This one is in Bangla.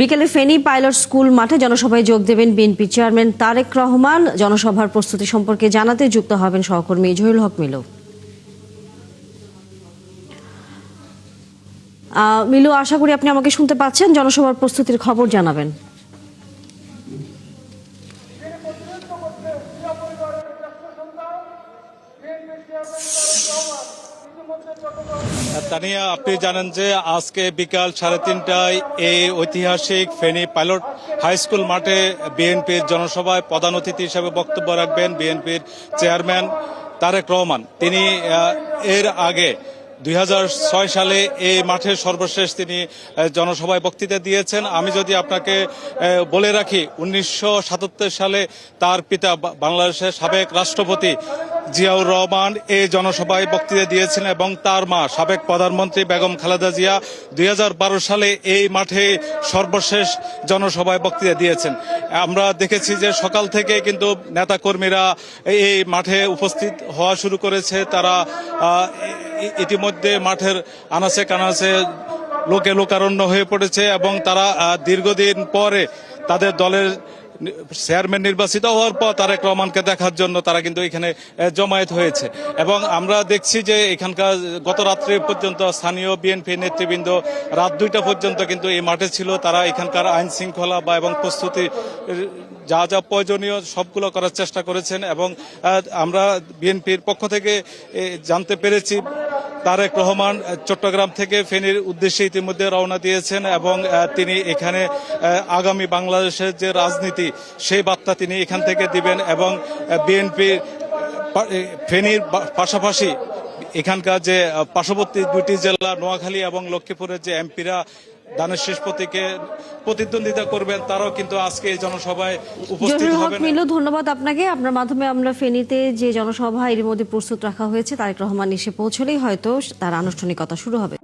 বিকেলে ফেনী পাইলট স্কুল মাঠে জনসভায় যোগ দেবেন বিএনপি চেয়ারম্যান তারেক রহমান। জনসভার প্রস্তুতি সম্পর্কে জানাতে যুক্ত হবেন সহকর্মী জহিরুল হক মিলু। মিলু, আশা করি আপনি আমাকে শুনতে পাচ্ছেন। জনসভার প্রস্তুতির খবর জানাবেন। তানিয়া, আপনি জানেন যে আজকে বিকাল 3:30টায় এই ঐতিহাসিক ফেনী পাইলট হাই স্কুল মাঠে বিএনপির জনসভায় প্রধান অতিথি হিসেবে বক্তব্য রাখবেন বিএনপির চেয়ারম্যান তারেক রহমান। তিনি এর আগে 2006 সালে এই মাঠে সর্বশেষ তিনি জনসভায় বক্তৃতা দিয়েছেন। আমি যদি আপনাকে বলে রাখি, 1977 সালে তার পিতা বাংলাদেশের সাবেক রাষ্ট্রপতি জিয়াউর রহমান এই জনসভায় বক্তৃতা দিয়েছেন এবং তার মা সাবেক প্রধানমন্ত্রী বেগম খালেদা জিয়া 2012 সালে এই মাঠে সর্বশেষ জনসভায় বক্তৃতা দিয়েছেন। আমরা দেখেছি যে সকাল থেকে কিন্তু নেতাকর্মীরা এই মাঠে উপস্থিত হওয়া শুরু করেছে। তারা ইতিমধ্যে মাঠের আনাচে কানাচে লোকে লোকারণ্য হয়ে পড়েছে এবং তারা দীর্ঘদিন পরে তাদের দলের চেয়ারম্যান নির্বাচিত হওয়ার পর তারেক রহমানকে দেখার জন্য তারা কিন্তু এখানে জমায়েত হয়েছে। এবং আমরা দেখছি যে এখানকার গত রাত্রি পর্যন্ত স্থানীয় বিএনপি নেতৃবৃন্দ রাত 2টা পর্যন্ত কিন্তু এই মাঠে ছিল। তারা এখানকার আইন শৃঙ্খলা এবং প্রস্তুতি যা যা প্রয়োজনীয় সবগুলো করার চেষ্টা করেছেন। এবং আমরা বিএনপির পক্ষ থেকে জানতে পেরেছি তারেক রহমান চট্টগ্রাম থেকে ফেনীর উদ্দেশ্যে ইতিমধ্যে রওনা দিয়েছেন এবং তিনি এখানে আগামী বাংলাদেশের যে রাজনীতি সেই বার্তা তিনি এখান থেকে দিবেন। এবং বিএনপি ফেনীর পাশাপাশি এখানকার যে পার্শ্ববর্তী 2টি জেলা নোয়াখালী এবং লক্ষ্মীপুরের যে এমপিরা দানের শেষ প্রতীকে প্রতিদ্বন্দ্বিতা করবেন, তারাও কিন্তু আজকে এই জনসভায় উপস্থিত হবেন। মিলু, ধন্যবাদ আপনাকে। আপনার মাধ্যমে আমরা ফেনীতে যে জনসভা এর মধ্যে প্রস্তুত রাখা হয়েছে, তারেক রহমান এসে পৌঁছলেই হয়তো তার আনুষ্ঠানিকতা শুরু হবে।